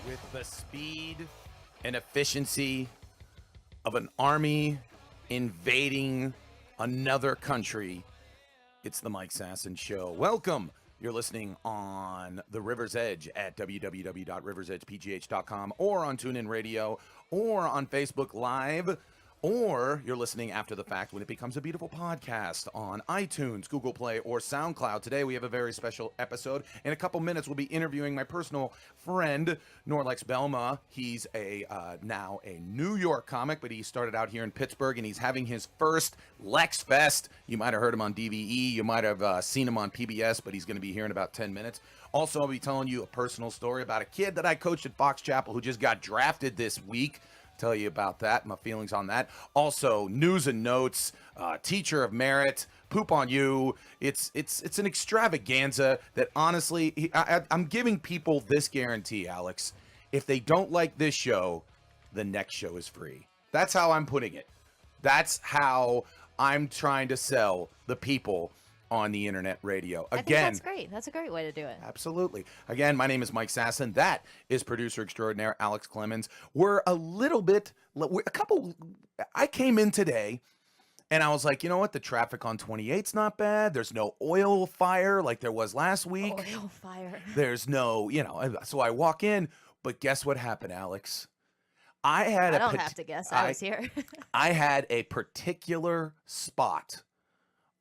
with the speed and efficiency of an army invading another country. It's the Mike Sasson Show. Welcome. You're listening on the River's Edge at www.riversedgepgh.com or on TuneIn Radio or on Facebook Live, or you're listening after the fact when it becomes a beautiful podcast on iTunes, Google Play, or SoundCloud. Today we have a very special episode. In a couple minutes, we'll be interviewing my personal friend, Norlex Belma. He's now a New York comic, but he started out here in Pittsburgh, and he's having his first Lex Fest. You might have heard him on DVE. You might have seen him on PBS, but he's going to be here in about 10 minutes. Also, I'll be telling you a personal story about a kid that I coached at Fox Chapel who just got drafted this week. Tell you about that, my feelings on that. Also, news and notes, teacher of merit, poop on you. It's an extravaganza that honestly, I'm giving people this guarantee, Alex. If they don't like this show, the next show is free. That's how I'm putting it. That's how I'm trying to sell the people on the internet radio. Again, I think that's great. That's a great way to do it. Absolutely. Again, my name is Mike Sasson. That is producer extraordinaire Alex Clemens. I came in today and I was like, you know what? The traffic on 28's not bad. There's no oil fire like there was last week. Oil fire. There's no, so I walk in, but guess what happened, Alex? I don't have to guess. I was here. I had a particular spot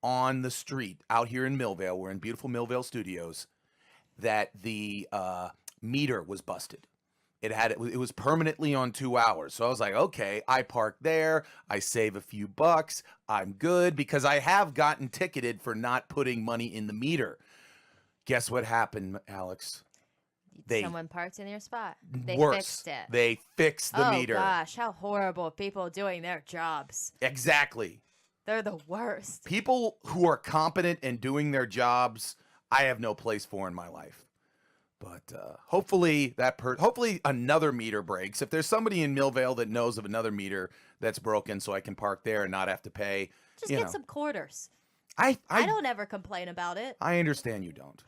on the street out here in Millvale. We're in beautiful Millvale Studios. That the meter was busted. It was permanently on 2 hours. So I was like, okay, I park there. I save a few bucks. I'm good because I have gotten ticketed for not putting money in the meter. Guess what happened, Alex? Someone parked in your spot. They worse. Fixed it. They fixed the meter. Oh gosh, how horrible people doing their jobs. Exactly. They're the worst. People who are competent and doing their jobs, I have no place for in my life. But hopefully another meter breaks. If there's somebody in Millvale that knows of another meter that's broken so I can park there and not have to pay. Just get some quarters. I don't ever complain about it. I understand you don't.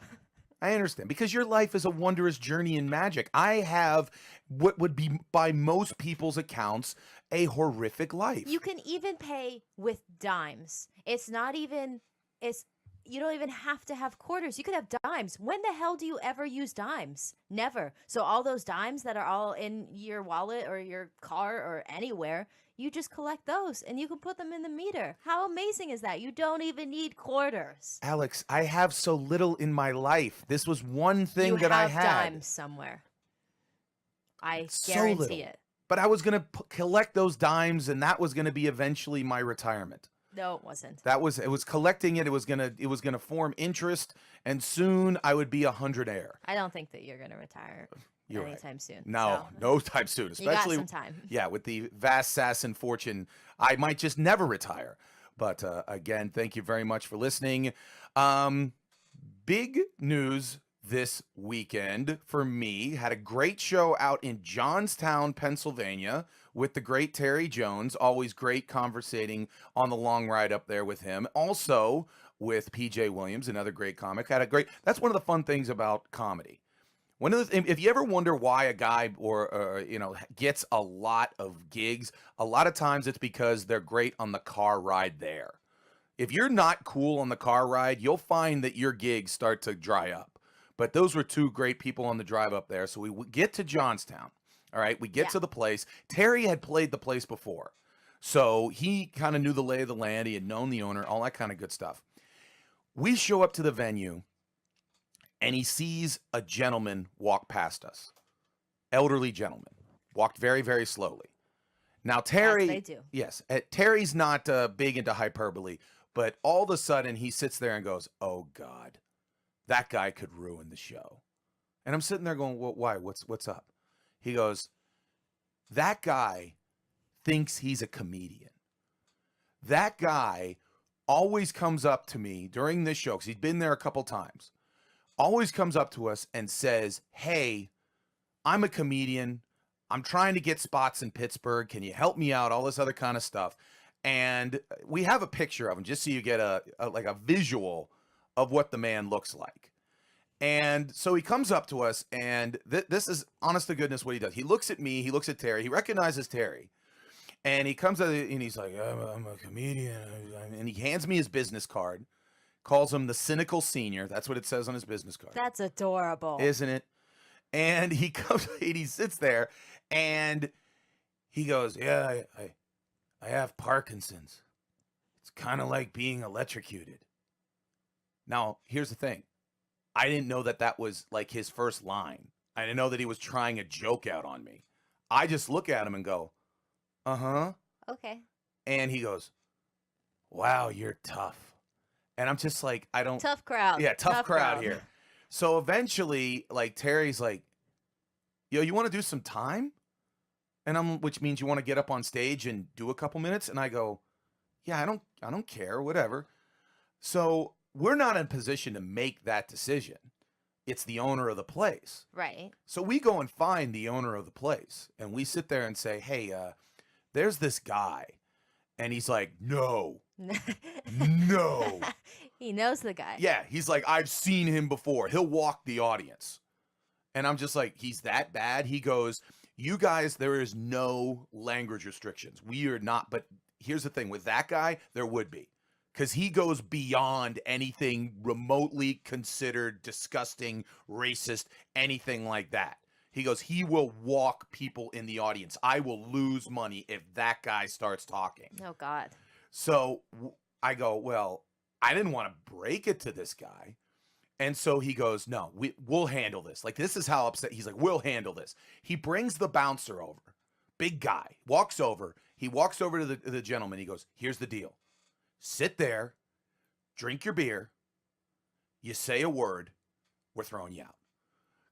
I understand, because your life is a wondrous journey in magic. I have what would be, by most people's accounts, a horrific life. You can even pay with dimes. You don't even have to have quarters. You could have dimes. When the hell do you ever use dimes? Never. So all those dimes that are all in your wallet or your car or anywhere, you just collect those and you can put them in the meter. How amazing is that? You don't even need quarters. Alex, I have so little in my life. This was one thing that I had. You have dimes somewhere. I guarantee it. But I was going to collect those dimes, and that was going to be eventually my retirement. No, it wasn't. It was collecting it. It was gonna form interest, and soon I would be 100aire. I don't think that you're gonna retire anytime soon. No time soon. Especially, you got some time. Yeah, with the vast Sasson fortune, I might just never retire. But again, thank you very much for listening. Big news this weekend for me. Had a great show out in Johnstown, Pennsylvania, with the great Terry Jones. Always great conversating on the long ride up there with him. Also with PJ Williams, another great comic. That's one of the fun things about comedy. If you ever wonder why a guy gets a lot of gigs, a lot of times it's because they're great on the car ride there. If you're not cool on the car ride, you'll find that your gigs start to dry up. But those were two great people on the drive up there. So we get to Johnstown. All right, we get to the place. Terry had played the place before. So he kind of knew the lay of the land. He had known the owner, all that kind of good stuff. We show up to the venue, and he sees a gentleman walk past us. Elderly gentleman. Walked very, very slowly. Now, Terry... Yes, they do. Yes. Terry's not big into hyperbole, but all of a sudden, he sits there and goes, oh, God. That guy could ruin the show. And I'm sitting there going, well, why? What's up? He goes, that guy thinks he's a comedian. That guy always comes up to me during this show, because he's been there a couple times, always comes up to us and says, hey, I'm a comedian. I'm trying to get spots in Pittsburgh. Can you help me out? All this other kind of stuff. And we have a picture of him just so you get a visual of what the man looks like. And so he comes up to us, and this is honest to goodness what he does. He looks at me, he looks at Terry, he recognizes Terry, and he comes out and he's like, I'm a comedian. And he hands me his business card, calls him the cynical senior. That's what it says on his business card. That's adorable. Isn't it? And he comes and he sits there and he goes, yeah, I have Parkinson's. It's kind of like being electrocuted. Now, here's the thing. I didn't know that was like his first line. I didn't know that he was trying a joke out on me. I just look at him and go, uh-huh. Okay. And he goes, wow, you're tough. And I'm just like, I don't. Tough crowd. Yeah, tough crowd here. So eventually, like, Terry's like, yo, you want to do some time? And which means you want to get up on stage and do a couple minutes? And I go, yeah, I don't care, whatever. So we're not in a position to make that decision. It's the owner of the place. Right. So we go and find the owner of the place, and we sit there and say, hey, there's this guy. And he's like, no. No. He knows the guy. Yeah, he's like, I've seen him before. He'll walk the audience. And I'm just like, he's that bad? He goes, you guys, there is no language restrictions. We are not, but here's the thing. With that guy, there would be. Because he goes beyond anything remotely considered disgusting, racist, anything like that. He goes, he will walk people in the audience. I will lose money if that guy starts talking. Oh, God. So I go, well, I didn't want to break it to this guy. And so he goes, no, we'll handle this. Like, this is how upset. He's like, we'll handle this. He brings the bouncer over. Big guy. Walks over. He walks over to the gentleman. He goes, here's the deal. Sit there. Drink your beer. You say a word. We're throwing you out.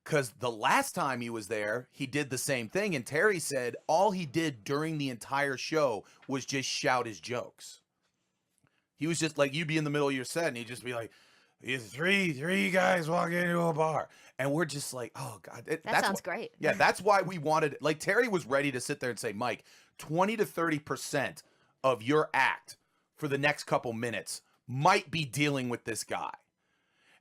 Because the last time he was there, he did the same thing. And Terry said all he did during the entire show was just shout his jokes. He was just like, you'd be in the middle of your set and he'd just be like, three guys walk into a bar. And we're just like, oh, God. That sounds great. Yeah, that's why we wanted, like, Terry was ready to sit there and say, Mike, 20 to 30% of your act for the next couple minutes might be dealing with this guy.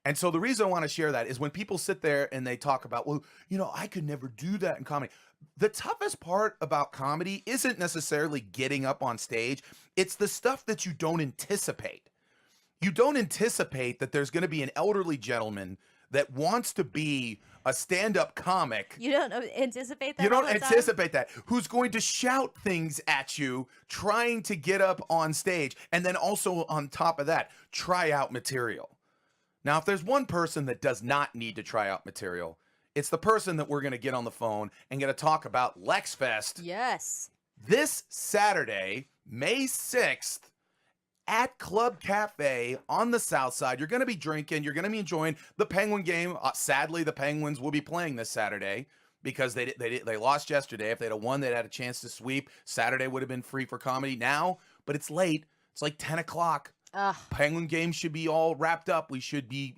And so the reason I want to share that is when people sit there and they talk about, well, you know, I could never do that in comedy. The toughest part about comedy isn't necessarily getting up on stage. It's the stuff that you don't anticipate. You don't anticipate that there's going to be an elderly gentleman that wants to be a stand-up comic. You don't anticipate that? You don't anticipate that. Who's going to shout things at you trying to get up on stage. And then also on top of that, try out material. Now, if there's one person that does not need to try out material, it's the person that we're going to get on the phone and going to talk about LexFest. Yes. This Saturday, May 6th, at Club Cafe on the South Side. You're going to be drinking. You're going to be enjoying the Penguin game. Sadly, the Penguins will be playing this Saturday because they lost yesterday. If they'd have won, they'd had a chance to sweep. Saturday would have been free for comedy now, but it's late. It's like 10 o'clock. Penguin game should be all wrapped up. We should be,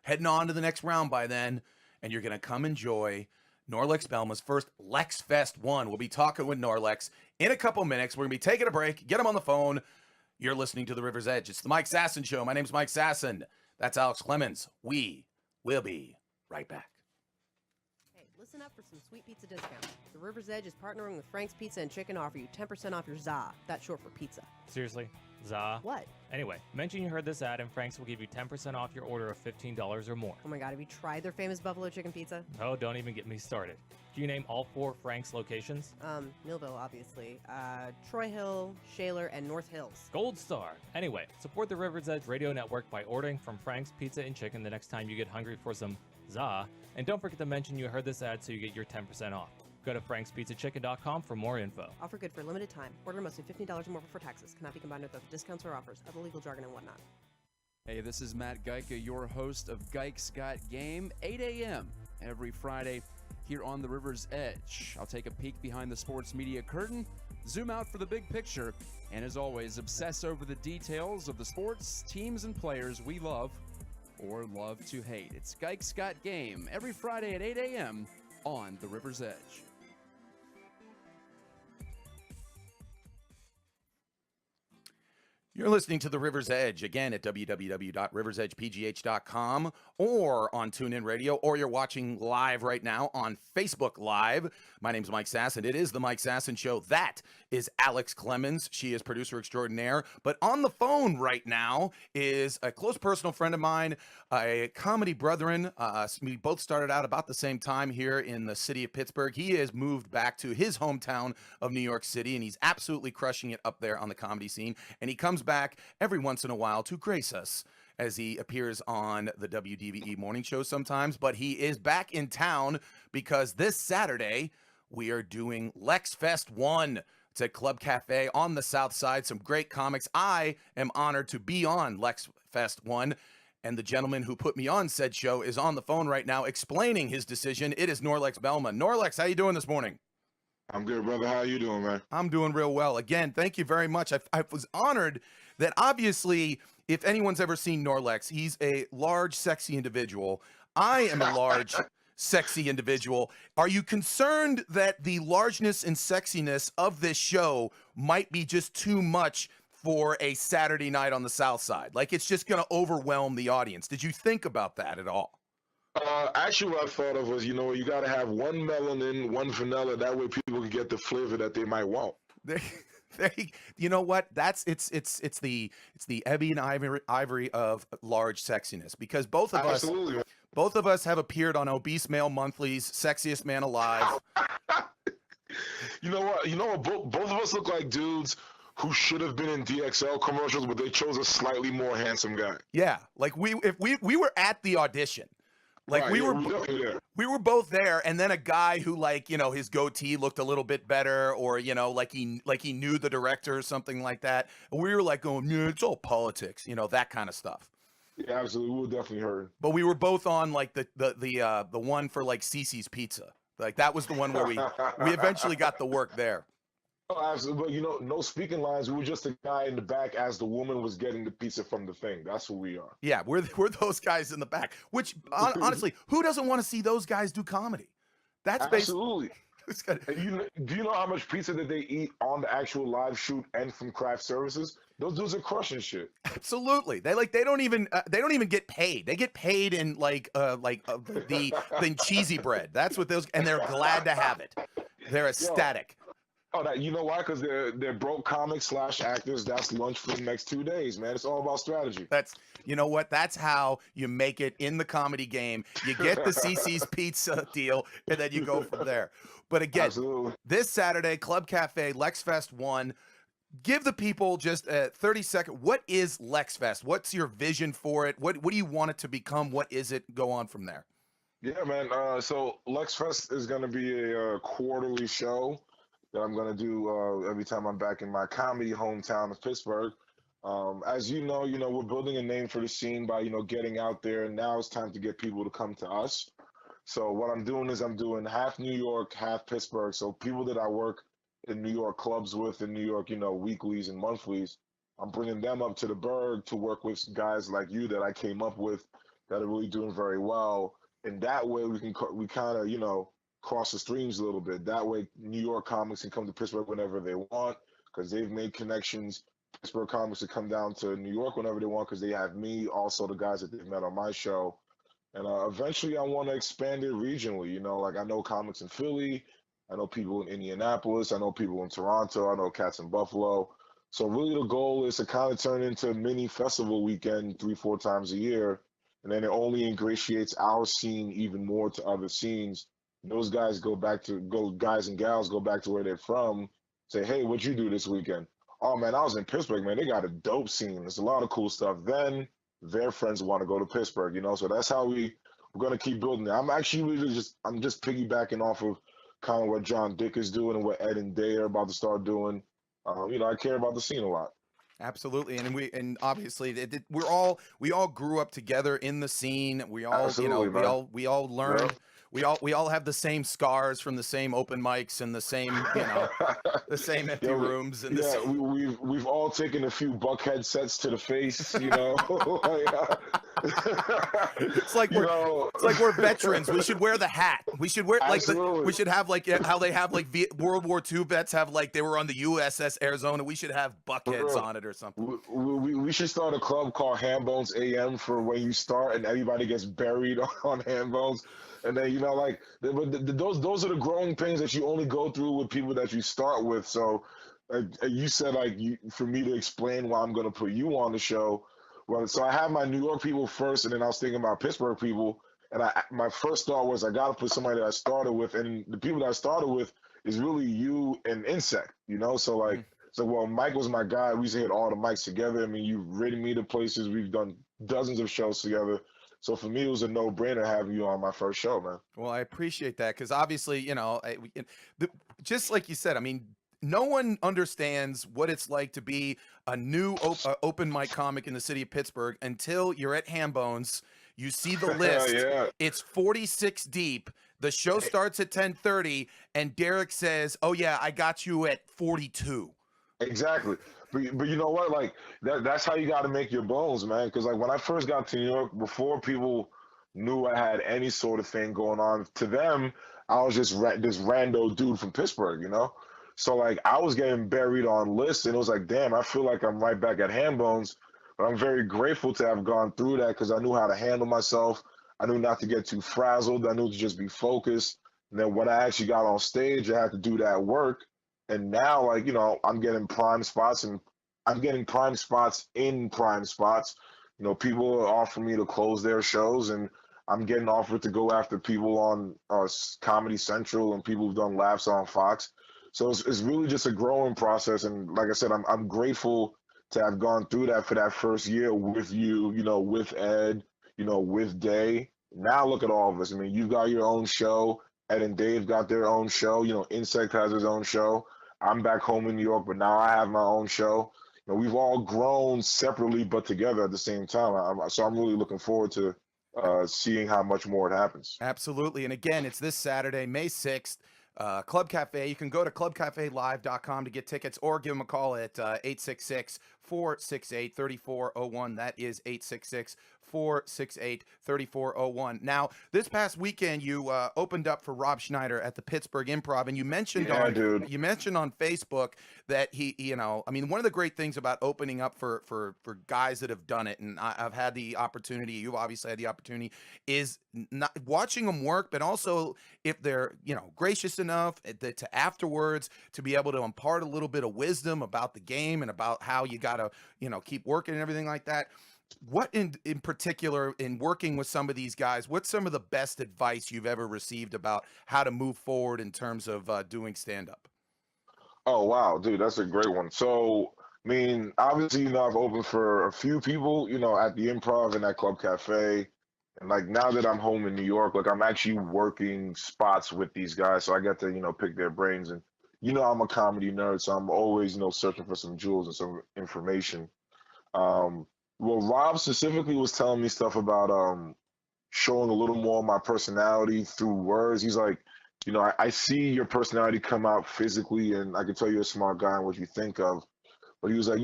heading on to the next round by then. And you're going to come enjoy Norlex Belma's first LexFest 1. We'll be talking with Norlex in a couple minutes. We're going to be taking a break. Get him on the phone. You're listening to The River's Edge. It's the Mike Sasson Show. My name's Mike Sasson. That's Alex Clemens. We will be right back. Hey, listen up for some sweet pizza discounts. The River's Edge is partnering with Frank's Pizza and Chicken to offer you 10% off your ZA. That's short for pizza. Seriously? ZA? What? Anyway, mention you heard this ad and Frank's will give you 10% off your order of $15 or more. Oh my God, have you tried their famous buffalo chicken pizza? Oh, don't even get me started. Can you name all 4 Frank's locations? Millville, obviously. Troy Hill, Shaler, and North Hills. Gold Star. Anyway, support the River's Edge Radio Network by ordering from Frank's Pizza and Chicken the next time you get hungry for some ZA. And don't forget to mention you heard this ad so you get your 10% off. Go to frankspizzachicken.com for more info. Offer good for a limited time. Order mostly $15 or more before taxes. Cannot be combined with other discounts or offers. Other legal jargon and whatnot. Hey, this is Matt Geika, your host of Geik's Got Game, 8 a.m. every Friday here on the River's Edge. I'll take a peek behind the sports media curtain, zoom out for the big picture, and as always, obsess over the details of the sports, teams, and players we love or love to hate. It's Geik's Got Game every Friday at 8 a.m. on the River's Edge. You're listening to The River's Edge, again at www.riversedgepgh.com or on TuneIn Radio, or you're watching live right now on Facebook Live. My name's Mike Sasson. It is The Mike Sasson Show. That is Alex Clemens. She is producer extraordinaire. But on the phone right now is a close personal friend of mine, a comedy brethren. We both started out about the same time here in the city of Pittsburgh. He has moved back to his hometown of New York City, and he's absolutely crushing it up there on the comedy scene. And he comes back every once in a while to grace us as he appears on the WDVE morning show sometimes. But he is back in town because this Saturday we are doing Lex Fest 1. It's at Club Cafe on the South Side. Some great comics. I am honored to be on Lex Fest 1. And the gentleman who put me on said show is on the phone right now explaining his decision. It is Norlex Belma. Norlex, how you doing this morning? I'm good, brother. How you doing, man? I'm doing real well. Again, thank you very much. I was honored that, obviously, if anyone's ever seen Norlex, he's a large, sexy individual. I am a large, sexy individual. Are you concerned that the largeness and sexiness of this show might be just too much for a Saturday night on the South Side? Like, it's just going to overwhelm the audience. Did you think about that at all? Actually, what I thought of was, you got to have one melanin, one vanilla. That way people can get the flavor that they might want. You know what? It's the ebony and ivory of large sexiness, because both of us have appeared on Obese Male Monthly's Sexiest Man Alive. You know what? Both of us look like dudes who should have been in DXL commercials, but they chose a slightly more handsome guy. Yeah, like we were at the audition. Like right, we were both there, and then a guy who, like, his goatee looked a little bit better, or like he knew the director or something like that. And we were like going, yeah, it's all politics, that kind of stuff. Yeah, absolutely. We were definitely heard. But we were both on like the one for like Cece's Pizza. Like that was the one where we eventually got the work there. Oh, absolutely. But no speaking lines. We were just a guy in the back as the woman was getting the pizza from the thing. That's who we are. Yeah, we're those guys in the back. Which honestly, who doesn't want to see those guys do comedy? That's absolutely. And do you know how much pizza that they eat on the actual live shoot and from craft services? Those dudes are crushing shit. Absolutely. They don't even get paid. They get paid in the cheesy bread. That's what those, and they're glad to have it. They're ecstatic. Oh, you know why? Because they're broke comics / actors. That's lunch for the next 2 days, man. It's all about strategy. You know what? That's how you make it in the comedy game. You get the Cece's Pizza deal, and then you go from there. But again, absolutely. This Saturday, Club Cafe, Lex Fest 1. Give the people just a 30-second. What is Lex Fest? What's your vision for it? What do you want it to become? What is it? Go on from there. Yeah, man. So Lex Fest is going to be a quarterly show that I'm going to do every time I'm back in my comedy hometown of Pittsburgh. As you know, we're building a name for the scene by, getting out there. And now it's time to get people to come to us. So what I'm doing is I'm doing half New York, half Pittsburgh. So people that I work in New York clubs with, in New York, weeklies and monthlies, I'm bringing them up to the Berg to work with guys like you that I came up with that are really doing very well. And that way we kind of, cross the streams a little bit. That way, New York comics can come to Pittsburgh whenever they want because they've made connections. Pittsburgh comics can come down to New York whenever they want because they have me, also the guys that they've met on my show. And eventually, I want to expand it regionally. Like I know comics in Philly, I know people in Indianapolis, I know people in Toronto, I know cats in Buffalo. So really, the goal is to kind of turn into a mini festival weekend 3-4 times a year, and then it only ingratiates our scene even more to other scenes. Those guys guys and gals go back to where they're from, say, hey, what'd you do this weekend? Oh, man, I was in Pittsburgh, man. They got a dope scene. There's a lot of cool stuff. Then their friends want to go to Pittsburgh, So that's how we're going to keep building it. I'm actually I'm just piggybacking off of kind of what John Dick is doing and what Ed and Day are about to start doing. I care about the scene a lot. Absolutely, and obviously we all grew up together in the scene. We all we all learned. Yep. We all have the same scars from the same open mics and the same the same empty rooms and we've all taken a few buckhead sets to the face, It's like You we're know, it's like we're veterans. We should wear the hat. We should wear like absolutely. we should have like how they have like World War II vets have like they were on the USS Arizona. We should have For buckheads real. on it or something. We should start a club called Handbones AM for when you start and everybody gets buried on Handbones. And then, like, those are the growing pains that you only go through with people that you start with. So, you said, like, for me to explain why I'm going to put you on the show. Well, so I have my New York people first, and then I was thinking about Pittsburgh people. And my first thought was I got to put somebody that I started with. And the people that I started with is really you and Insect, So, like, so, well, Mike was my guy. We used to hit all the mics together. I mean, you've ridden me to places. We've done dozens of shows together. So for me, it was a no-brainer having you on my first show, man. Well, I appreciate that because obviously, just like you said, I mean, no one understands what it's like to be a new open mic comic in the city of Pittsburgh until you're at Hambones. You see the list. Yeah. It's 46 deep. The show starts at 10:30, and Derek says, "Oh yeah, I got you at 42." Exactly. But you know what? Like that's how you got to make your bones, man. Because like when I first got to New York, before people knew I had any sort of thing going on, to them, I was just this rando dude from Pittsburgh, So like I was getting buried on lists, and it was like, damn, I feel like I'm right back at Handbones. But I'm very grateful to have gone through that because I knew how to handle myself. I knew not to get too frazzled. I knew to just be focused. And then when I actually got on stage, I had to do that work. And now, like, I'm getting prime spots, and I'm getting prime spots in prime spots. People are offering me to close their shows, and I'm getting offered to go after people on Comedy Central and people who've done laughs on Fox. So it's really just a growing process. And like I said, I'm grateful to have gone through that for that first year with you, with Ed, with Day. Now look at all of us. I mean, you've got your own show. Ed and Dave got their own show. Insect has his own show. I'm back home in New York, but now I have my own show. We've all grown separately, but together at the same time. So I'm really looking forward to seeing how much more it happens. Absolutely. And again, it's this Saturday, May 6th, Club Cafe. You can go to clubcafelive.com to get tickets or give them a call at 866-468-3401. That is 866-468-3401. Now, this past weekend, you opened up for Rob Schneider at the Pittsburgh Improv, and you mentioned on Facebook that one of the great things about opening up for guys that have done it, and I've had the opportunity, you've obviously had the opportunity, is not watching them work, but also if they're gracious enough to afterwards to be able to impart a little bit of wisdom about the game and about how you got to keep working and everything like that. What in particular in working with some of these guys, what's some of the best advice you've ever received about how to move forward in terms of doing stand-up? Oh, wow, dude, that's a great one. So, I mean, obviously, I've opened for a few people, at the Improv and at Club Cafe. And like now that I'm home in New York, like I'm actually working spots with these guys. So I get to, pick their brains. And, I'm a comedy nerd, so I'm always, searching for some jewels and some information. Well, Rob specifically was telling me stuff about showing a little more of my personality through words. He's like, I see your personality come out physically, and I can tell you're a smart guy and what you think of. But he was like,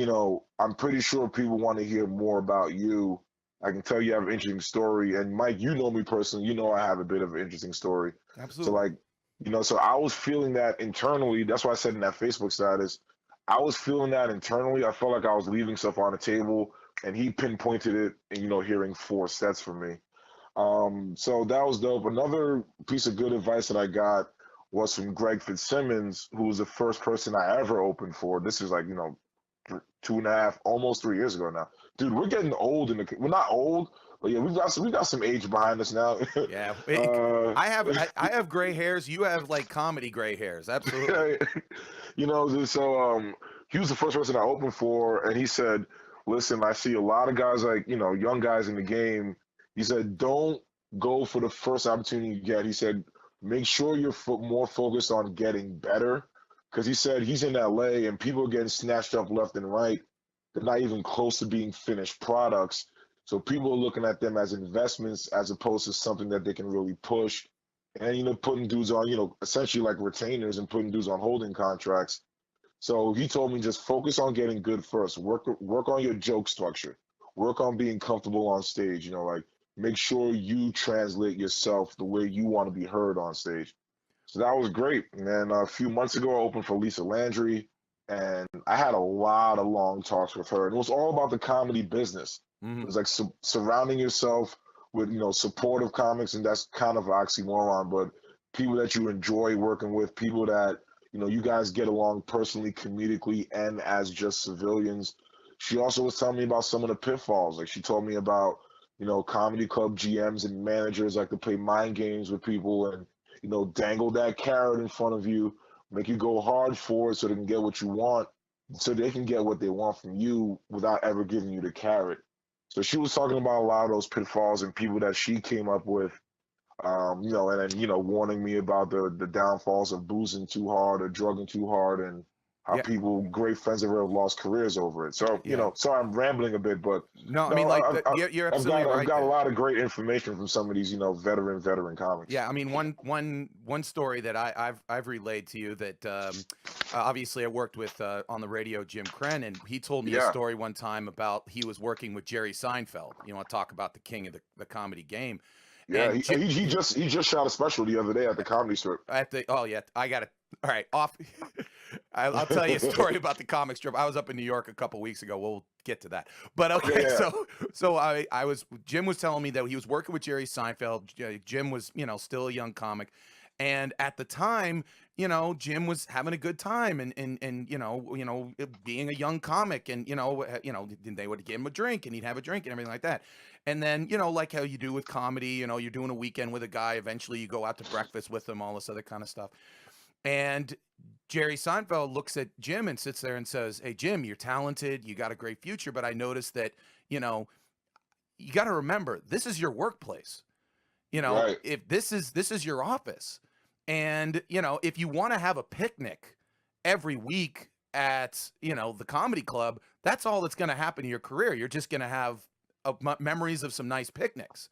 I'm pretty sure people want to hear more about you. I can tell you have an interesting story. And Mike, you know me personally. I have a bit of an interesting story. Absolutely. So like, so I was feeling that internally. That's why I said in that Facebook status, I was feeling that internally. I felt like I was leaving stuff on the table, and he pinpointed it and, hearing 4 sets from me. So that was dope. Another piece of good advice that I got was from Greg Fitzsimmons, who was the first person I ever opened for. This is like, 2.5, almost 3 years ago now. Dude, we're getting old we're not old, but yeah, we got some age behind us now. Yeah. I have gray hairs. You have like comedy gray hairs. Absolutely. So he was the first person I opened for, and he said, listen, I see a lot of guys like, young guys in the game. He said, don't go for the first opportunity you get. He said, make sure you're more focused on getting better. Because he said he's in LA and people are getting snatched up left and right. They're not even close to being finished products. So people are looking at them as investments as opposed to something that they can really push. And, putting dudes on, essentially like retainers and putting dudes on holding contracts. So he told me just focus on getting good first. Work on your joke structure. work on being comfortable on stage. You know, like make sure you translate yourself the way you want to be heard on stage. So that was great. And then a few months ago, I opened for Lisa Landry, and I had a lot of long talks with her. And it was all about the comedy business. It was like surrounding yourself with, you know, supportive comics, and that's kind of an oxymoron, but people that you enjoy working with, people that, you know, you guys get along personally, comedically, and as just civilians. She also was telling me about some of the pitfalls. Like she told me about, you know, comedy club GMs and managers like to play mind games with people and, you know, dangle that carrot in front of you, make you go hard for it so they can get what you want, so they can get what they want from you without ever giving you the carrot. So she was talking about a lot of those pitfalls and people that she came up with, you know, and then, you know, warning me about the downfalls of boozing too hard or drugging too hard, and how Yeah. people, great friends of her, have lost careers over it. So, you Yeah. know, sorry I'm rambling a bit, but No, I no, mean, like, you're I've absolutely got right I've got a there. lot of great information from some of these, you know, veteran comics. Yeah, I mean, one story that I've relayed to you that obviously I worked with on the radio, Jim Crenn, and he told me a Yeah. story one time about he was working with Jerry Seinfeld. You want to talk about the king of the comedy game? Yeah, And he just shot a special the other day at the Comedy Strip. At the I got it. All right, off. I'll tell you a story about the comic strip. I was up in New York a couple weeks ago. We'll get to that. But okay, Yeah. so I was Jim was telling me that he was working with Jerry Seinfeld. Jim was, you know, still a young comic, and at the time, you know, Jim was having a good time and you know being a young comic, and you know they would give him a drink and he'd have a drink and everything like that. And then, you know, like how you do with comedy, you know, you're doing a weekend with a guy, eventually you go out to breakfast with him, all this other kind of stuff. And Jerry Seinfeld looks at Jim and sits there and says, "Hey, Jim, you're talented. You got a great future. But I noticed that, you know, you got to remember, this is your workplace. You know, Right. if this is your office. And, you know, if you want to have a picnic every week at, you know, the comedy club, that's all that's going to happen in your career. You're just going to have memories of some nice picnics.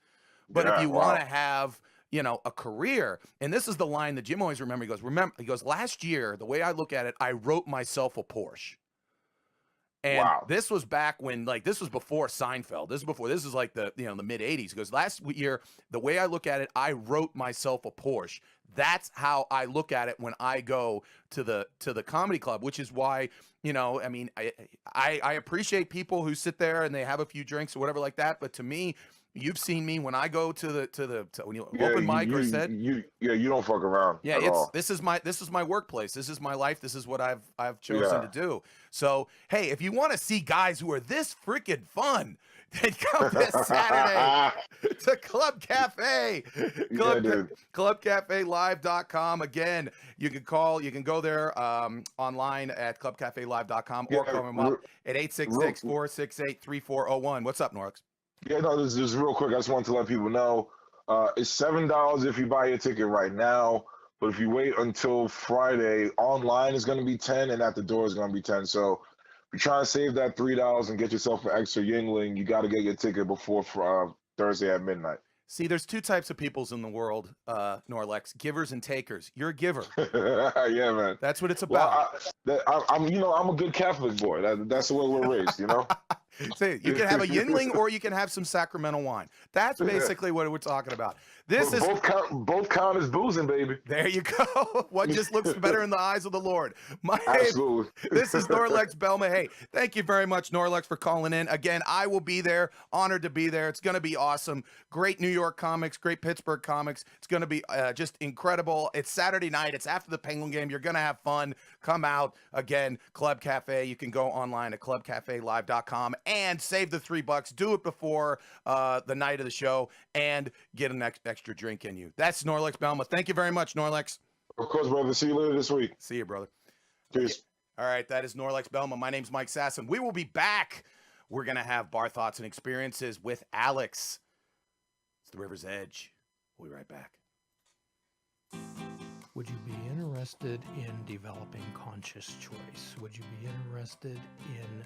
But if Yeah, you wow. want to have, you know, a career, and this is the line that Jim always remember. He goes, last year, the way I look at it, I wrote myself a Porsche. And Wow. this was back when, like, this was before Seinfeld. This is like the, you know, the mid 80s. He goes, last year, the way I look at it, I wrote myself a Porsche. That's how I look at it when I go to the comedy club, which is why, you know, I mean, I appreciate people who sit there and they have a few drinks or whatever like that. But to me, you've seen me when I go to when you open mic or said, you don't fuck around yeah, at it's all. this is my workplace. This is my life. This is what I've chosen Yeah. to do. So hey, if you want to see guys who are this freaking fun, then come this Saturday to Club Cafe. dude. ClubCafeLive.com. Again, you can go there online at ClubCafeLive.com or Yeah, call them up at 866-468-3401. What's up, Norlex? Yeah, no, this is real quick. I just wanted to let people know it's $7 if you buy your ticket right now. But if you wait until Friday, online is going to be 10, and at the door is going to be 10. So if you're trying to save that $3 and get yourself an extra Yingling, you got to get your ticket before Thursday at midnight. See, there's two types of peoples in the world, Norlex: givers and takers. You're a giver. Yeah, man. That's what it's about. Well, I'm a good Catholic boy. That's the way we're raised, you know. See, you can have a Yingling or you can have some Sacramento wine. That's basically what we're talking about. This is both count as boozing, baby. there you go. What just looks better in the eyes of the Lord? Absolutely. This is Norlex Belma. Hey, thank you very much, Norlex, for calling in. Again, I will be there. Honored to be there. It's going to be awesome. Great New York comics, great Pittsburgh comics. It's going to be just incredible. It's Saturday night. It's after the Penguin game. You're going to have fun. Come out. Again, Club Cafe. You can go online at clubcafelive.com and save the $3. Do it before the night of the show and get an extra drink in you. That's Norlex Belma. Thank you very much, Norlex. Of course, brother. See you later this week. See you, brother. Peace. All right, that is Norlex Belma. My name's Mike Sasson. We will be back. We're going to have bar thoughts and experiences with Alex. It's the River's Edge. We'll be right back. Would you be interested in developing conscious choice? Would you be interested in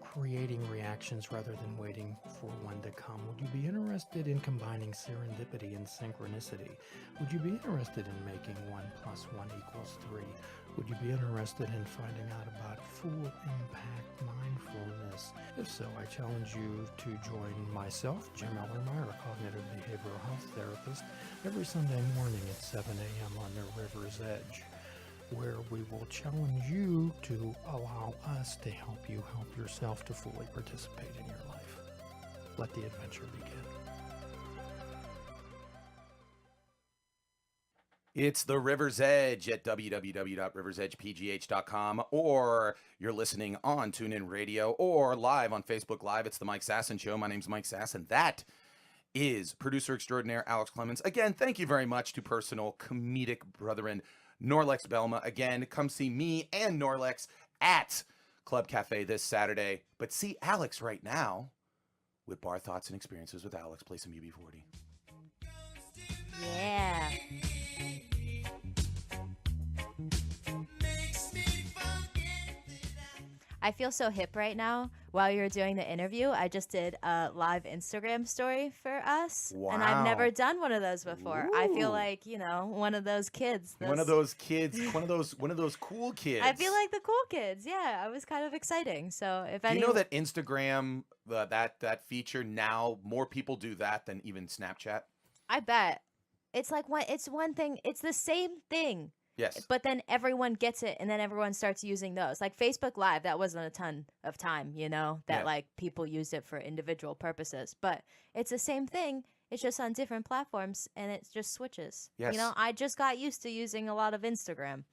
creating reactions rather than waiting for one to come? Would you be interested in combining serendipity and synchronicity? Would you be interested in making 1 + 1 = 3? Would you be interested in finding out about full impact mindfulness? If so, I challenge you to join myself, Jim Ellermeyer, a cognitive behavioral health therapist, every Sunday morning at 7 a.m. on the River's Edge, where we will challenge you to allow us to help you help yourself to fully participate in your life. Let the adventure begin. It's the River's Edge at www.riversedgepgh.com, or you're listening on TuneIn Radio or live on Facebook Live. It's the Mike Sasson Show. My name's Mike Sasson. That is producer extraordinaire Alex Clemens. Again, thank you very much to personal comedic brethren Norlex Belma. Again, come see me and Norlex at Club Cafe this Saturday. But see Alex right now with Bar Thoughts and Experiences with Alex. Play some UB40. Yeah. I feel so hip right now. While you were doing the interview, I just did a live Instagram story for us. Wow. And I've never done one of those before. I feel Ooh. like, one of those kids. One of those kids, one of those cool kids. I feel like the cool kids. Yeah, it was kind of exciting. So if Do you any, know that Instagram, that feature now, more people do that than even Snapchat? I bet it's like it's one thing. It's the same thing. Yes. But then everyone gets it, and then everyone starts using those. Like Facebook Live, that wasn't a ton of time, that Yeah. like people used it for individual purposes. But it's the same thing. It's just on different platforms, and it just switches. Yes. I just got used to using a lot of Instagram.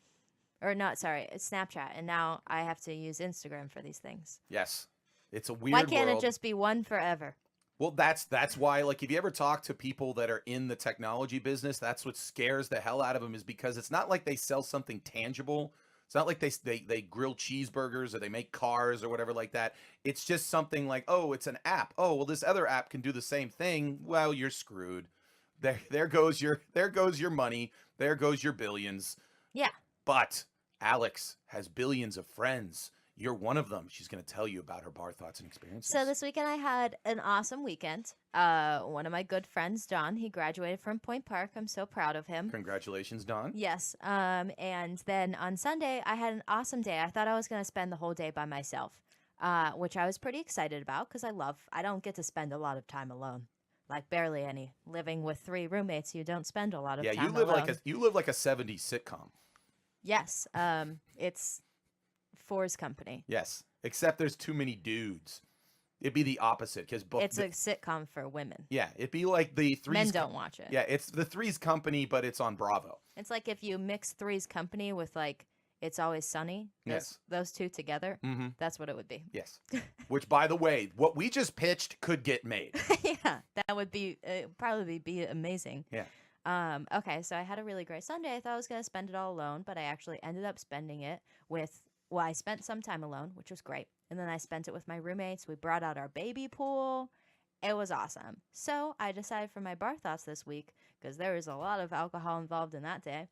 Or not, sorry, it's Snapchat. And now I have to use Instagram for these things. Yes. It's a weird Why can't world. it just be one forever? Well, that's why, like, if you ever talk to people that are in the technology business, that's what scares the hell out of them, is because it's not like they sell something tangible. It's not like they grill cheeseburgers or they make cars or whatever like that. It's just something like, oh, it's an app. Oh, well, this other app can do the same thing. Well, you're screwed. There goes your money. There goes your billions. Yeah. But Alex has billions of friends. You're one of them. She's going to tell you about her bar thoughts and experiences. So this weekend I had an awesome weekend. One of my good friends, John, he graduated from Point Park. I'm so proud of him. Congratulations, Don. Yes. And then on Sunday, I had an awesome day. I thought I was going to spend the whole day by myself, which I was pretty excited about because I don't get to spend a lot of time alone. Like barely any. Living with 3 roommates, you don't spend a lot of time alone. You live like a 70s sitcom. Yes. It's Four's Company. Yes, except there's too many dudes. It'd be the opposite because It's a sitcom for women. Yeah, it'd be like the Three's. Men don't watch it. Yeah, it's the Three's Company, but it's on Bravo. It's like if you mix Three's Company with like It's Always Sunny. Yes. Those two together. Mm-hmm. That's what it would be. Yes. Which, by the way, what we just pitched could get made. Yeah, that would be probably be amazing. Yeah. Okay, so I had a really great Sunday. I thought I was going to spend it all alone, but I actually ended up spending it with. Well, I spent some time alone, which was great. And then I spent it with my roommates. We brought out our baby pool. It was awesome. So I decided for my bar thoughts this week, because there was a lot of alcohol involved in that day,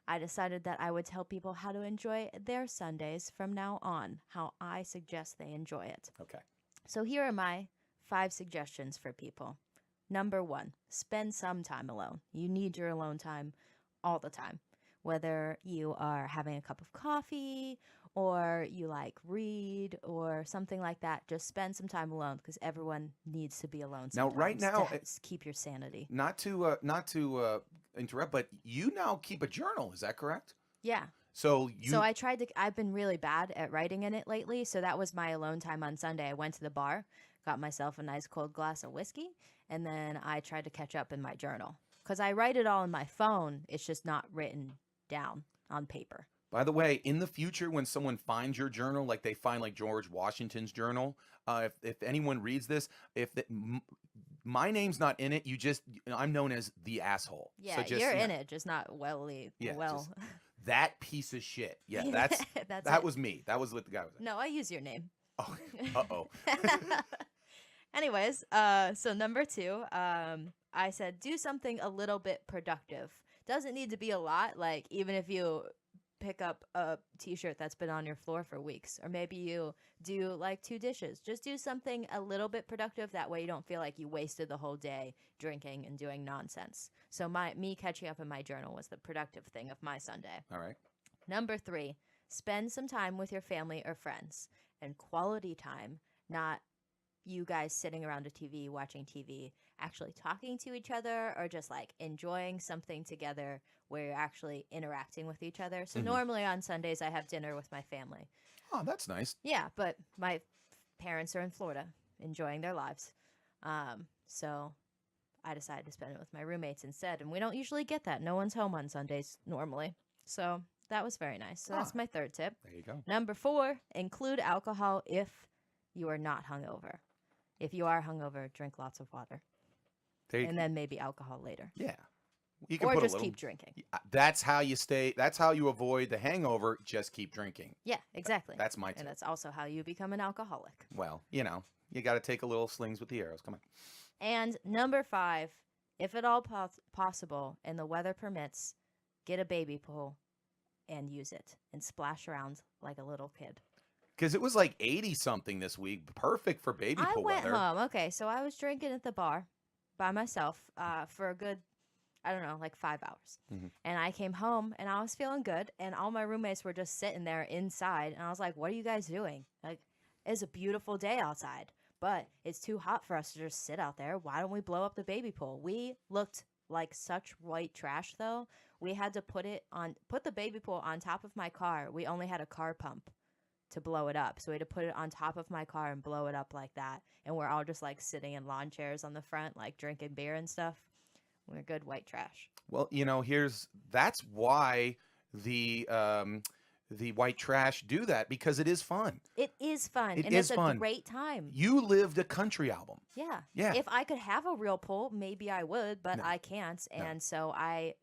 I decided that I would tell people how to enjoy their Sundays from now on, how I suggest they enjoy it. Okay. So here are my 5 suggestions for people. Number 1, spend some time alone. You need your alone time all the time. Whether you are having a cup of coffee or you read or something like that, just spend some time alone because everyone needs to be alone sometimes. Now, right now, to keep your sanity. Not to interrupt, but you now keep a journal. Is that correct? Yeah. So I've been really bad at writing in it lately, so that was my alone time on Sunday. I went to the bar, got myself a nice cold glass of whiskey, and then I tried to catch up in my journal. Because I write it all in my phone, it's just not written down on paper. By the way, in the future, when someone finds your journal, like they find like George Washington's journal, if anyone reads this, my name's not in it, I'm known as the asshole. Yeah, so you're in it, just not well. That piece of shit. Yeah, that was me. That was what the guy was. No, I use your name. Oh, uh-oh. Anyways, so number 2, I said do something a little bit productive. Doesn't need to be a lot. Like even if you pick up a t-shirt that's been on your floor for weeks, or maybe you do like 2 dishes. Just do something a little bit productive. That way you don't feel like you wasted the whole day drinking and doing nonsense. So me catching up in my journal was the productive thing of my Sunday. All right. Number 3, spend some time with your family or friends, and quality time, not you guys sitting around a TV watching TV, actually talking to each other or just like enjoying something together where you're actually interacting with each other. So normally on Sundays I have dinner with my family. Oh, that's nice. Yeah, but my parents are in Florida enjoying their lives. So I decided to spend it with my roommates instead, and we don't usually get that. No one's home on Sundays normally. So that was very nice. So that's my third tip. There you go. Number 4, include alcohol if you are not hungover. If you are hungover, drink lots of water. There you And then maybe alcohol later. Yeah. You can Or put just a little, keep drinking. That's how you stay. That's how you avoid the hangover. Just keep drinking. Yeah, exactly. That's my tip. And that's also how you become an alcoholic. Well, you got to take a little slings with the arrows. Come on. And number 5, if at all possible and the weather permits, get a baby pool and use it and splash around like a little kid. Because it was like 80 something this week. Perfect for baby I pool went weather. home. Okay, so I was drinking at the bar by myself for a good, I don't know, like 5 hours. And I came home and I was feeling good. And all my roommates were just sitting there inside. And I was like, what are you guys doing? Like, it's a beautiful day outside, but it's too hot for us to just sit out there. Why don't we blow up the baby pool? We looked like such white trash, though. We had to put the baby pool on top of my car. We only had a car pump to blow it up. So we had to put it on top of my car and blow it up like that. And we're all just like sitting in lawn chairs on the front, like drinking beer and stuff. We're good white trash. Well, that's why the white trash do that, because it is fun. It is fun. It and is it's fun. a great time. You lived a country album. Yeah. Yeah. If I could have a real pool, maybe I would, but No. I can't. No. And so I,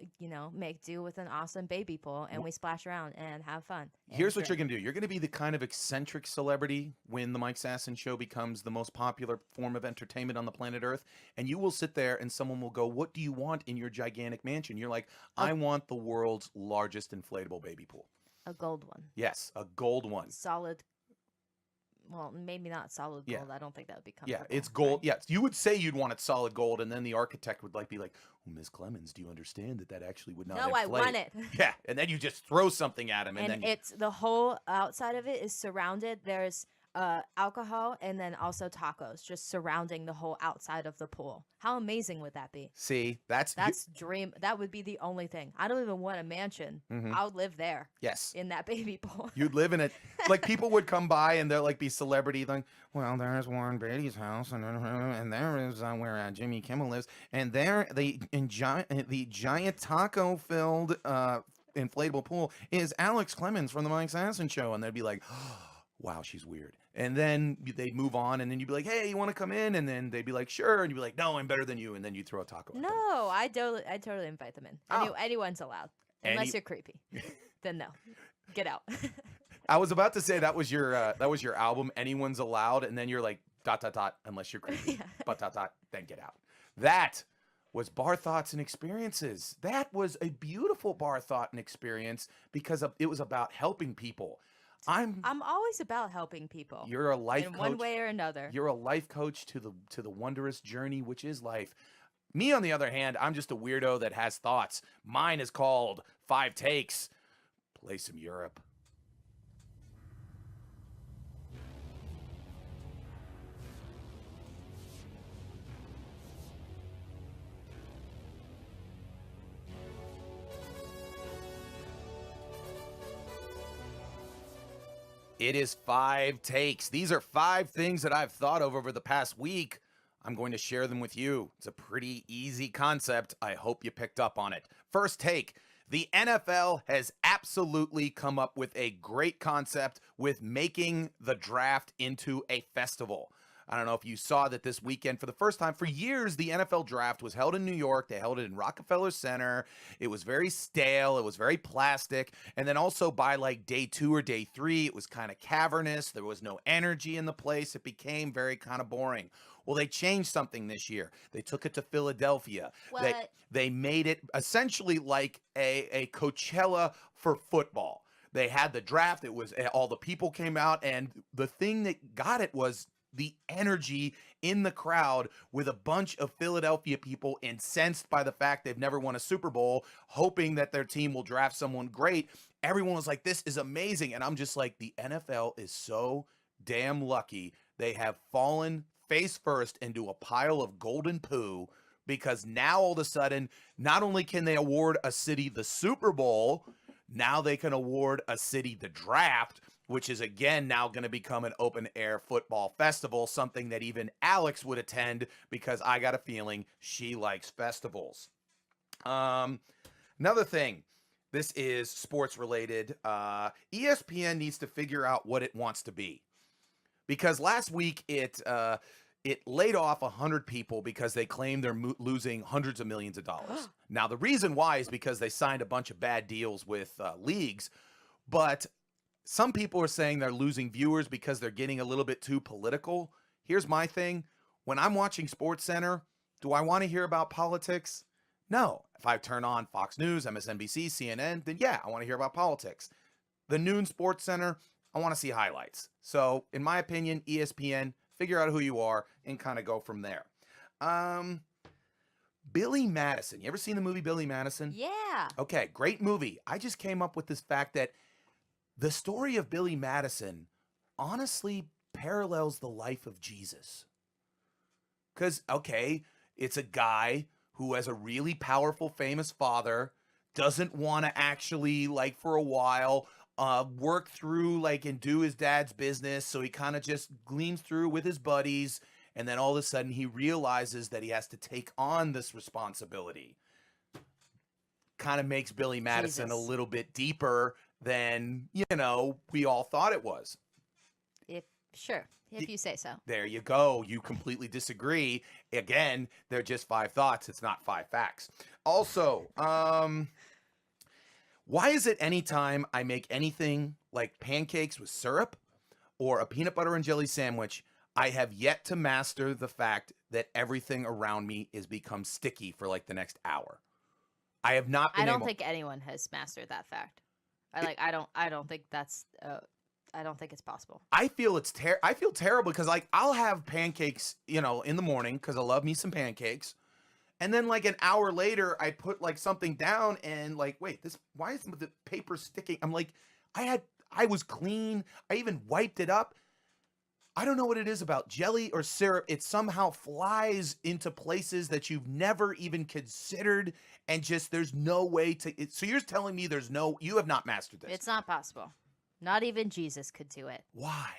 make do with an awesome baby pool and we splash around and have fun. and Here's what you're drink. going to do. You're going to be the kind of eccentric celebrity when the Mike Sasson Show becomes the most popular form of entertainment on the planet Earth. And you will sit there and someone will go, what do you want in your gigantic mansion? You're like, I want the world's largest inflatable baby pool. A gold one. Yes, a gold one. Solid. Well, maybe not solid Yeah. gold. I don't think that would be Yeah, comfortable. it's gold. right? Yes, you would say you'd want it solid gold, and then the architect would be like, well, Ms. Clemens, do you understand that actually would not No, I inflate? want it. Yeah, and then you just throw something at him, and And then it's the whole outside of it is surrounded. There's alcohol and then also tacos just surrounding the whole outside of the pool. How amazing would that be? see, that's Dream. That would be the only thing. I don't even want a mansion. I would live there yes. in that baby pool. You'd live in it. Like people would come by and they'll like be celebrity. Like, well, there's Warren Beatty's house, and there is where Jimmy Kimmel lives, and there the giant taco filled inflatable pool is Alex Clemens from the Mike Sasson Show, and they'd be like, wow, she's weird. And then they'd move on, and then you'd be like, hey, you want to come in? And then they'd be like, sure. And you'd be like, no, I'm better than you. And then you'd throw a taco at them. No, I totally invite them in. Oh. Anyone's allowed, unless Any- you're creepy. Then no, get out. I was about to say that was your album, Anyone's Allowed, and then you're like, ... unless you're creepy, but ... then get out. That was Bar Thoughts and Experiences. That was a beautiful bar thought and experience because it was about helping people. I'm always about helping people. You're a life in coach. one way or another. You're a life coach to the wondrous journey which is life. Me, on the other hand, I'm just a weirdo that has thoughts. Mine is called 5 Takes. Play some Europe. It is 5 takes. These are 5 things that I've thought of over the past week. I'm going to share them with you. It's a pretty easy concept. I hope you picked up on it. First take. The NFL has absolutely come up with a great concept with making the draft into a festival. I don't know if you saw that this weekend, for the first time for years, the NFL draft was held in New York. They held it in Rockefeller Center. It was very stale. It was very plastic. And then also by like day 2 or day 3, it was kind of cavernous. There was no energy in the place. It became very kind of boring. Well, they changed something this year. They took it to Philadelphia. What? They made it essentially like a Coachella for football. They had the draft. It was all the people came out. And the thing that got it was the energy in the crowd with a bunch of Philadelphia people incensed by the fact they've never won a Super Bowl, hoping that their team will draft someone great. Everyone was like, this is amazing. And I'm just like, the NFL is so damn lucky they have fallen face first into a pile of golden poo, because now all of a sudden, not only can they award a city the Super Bowl, now they can award a city the draft, which is again now going to become an open air football festival, something that even Alex would attend because I got a feeling she likes festivals. Another thing, this is sports related. ESPN needs to figure out what it wants to be, because last week it laid off 100 people because they claim they're losing hundreds of millions of dollars. Now, the reason why is because they signed a bunch of bad deals with leagues, but some people are saying they're losing viewers because they're getting a little bit too political. Here's my thing. When I'm watching SportsCenter, do I want to hear about politics? No. If I turn on Fox News, MSNBC, CNN, then yeah, I want to hear about politics. The noon SportsCenter, I want to see highlights. So, in my opinion, ESPN, figure out who you are and kind of go from there. Billy Madison. You ever seen the movie Billy Madison? Yeah. Okay, great movie. I just came up with this fact that the story of Billy Madison honestly parallels the life of Jesus. Because, okay, it's a guy who has a really powerful, famous father, doesn't want to actually, like, for a while, work through, like, and do his dad's business. So he kind of just gleans through with his buddies. And then all of a sudden he realizes that he has to take on this responsibility. Kind of makes Billy Madison a little bit deeper than, we all thought it was. If you say so. There you go. You completely disagree. Again, they're just 5 thoughts. It's not 5 facts. Also, why is it anytime I make anything like pancakes with syrup or a peanut butter and jelly sandwich, I have yet to master the fact that everything around me is become sticky for like the next hour? I have not been I don't think anyone has mastered that fact. I don't think that's I don't think it's possible. I feel I feel terrible because like I'll have pancakes, in the morning because I love me some pancakes. And then like an hour later I put like something down and like, wait, why is the paper sticking? I'm like, I was clean. I even wiped it up. I don't know what it is about jelly or syrup. It somehow flies into places that you've never even considered, and just there's no way to. So you're telling me you have not mastered this? It's not possible. Not even Jesus could do it. Why?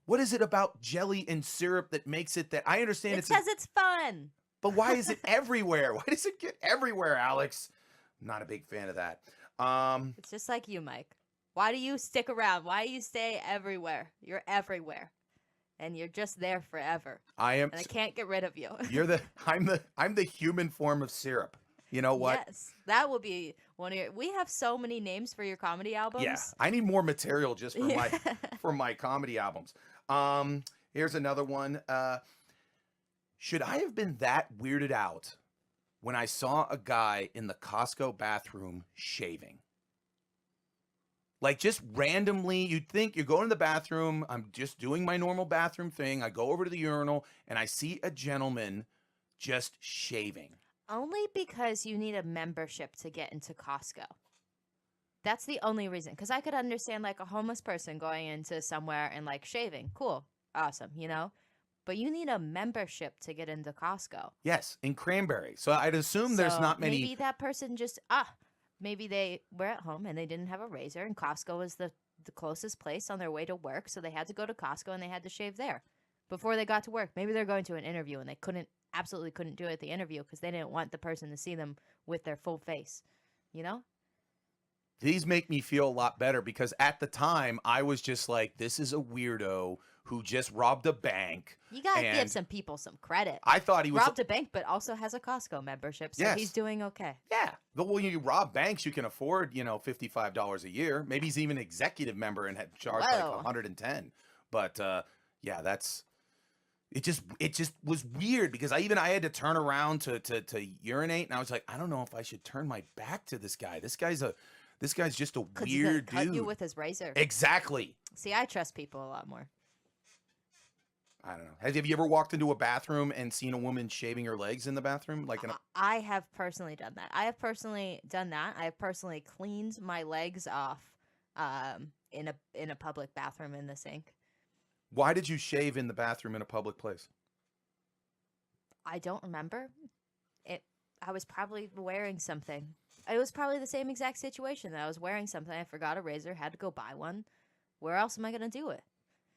What is it about jelly and syrup that makes it that I understand it's because it's fun. But why is it everywhere? Why does it get everywhere, Alex? I'm not a big fan of that. It's just like you, Mike. Why do you stick around? Why do you stay everywhere? You're everywhere. And you're just there forever. And I can't get rid of you. I'm the human form of syrup. You know what? Yes. That will be one of we have so many names for your comedy albums. Yeah. I need more material just for my comedy albums. Here's another one. Should I have been that weirded out when I saw a guy in the Costco bathroom shaving? Like just randomly, you'd think you're going to the bathroom. I'm just doing my normal bathroom thing. I go over to the urinal and I see a gentleman just shaving. Only because you need a membership to get into Costco. That's the only reason. Because I could understand like a homeless person going into somewhere and like shaving. Cool. Awesome. But you need a membership to get into Costco. Yes, in Cranberry. So I'd assume there's not many. Maybe that person just, maybe they were at home and they didn't have a razor, and Costco was the closest place on their way to work, so they had to go to Costco and they had to shave there before they got to work. Maybe they're going to an interview and they absolutely couldn't do it at the interview because they didn't want the person to see them with their full face, These make me feel a lot better because at the time I was just like, this is a weirdo who just robbed a bank. You got to give some people some credit. I thought he robbed a bank, but also has a Costco membership, so he's doing okay. Yeah. Well, when you rob banks, you can afford, $55 a year. Maybe he's even an executive member and had charged like $110. But yeah, it just was weird because I had to turn around to urinate, and I was like, I don't know if I should turn my back to this guy. This guy's just a weird dude. Cut you with his razor. Exactly. See, I trust people a lot more. I don't know. Have you ever walked into a bathroom and seen a woman shaving her legs in the bathroom? Like, I have personally done that. I have personally cleaned my legs off in a public bathroom in the sink. why did you shave in the bathroom in a public place? I don't remember. I was probably wearing something. It was probably the same exact situation that I was wearing something. I forgot a razor, had to go buy one. Where else am I going to do it?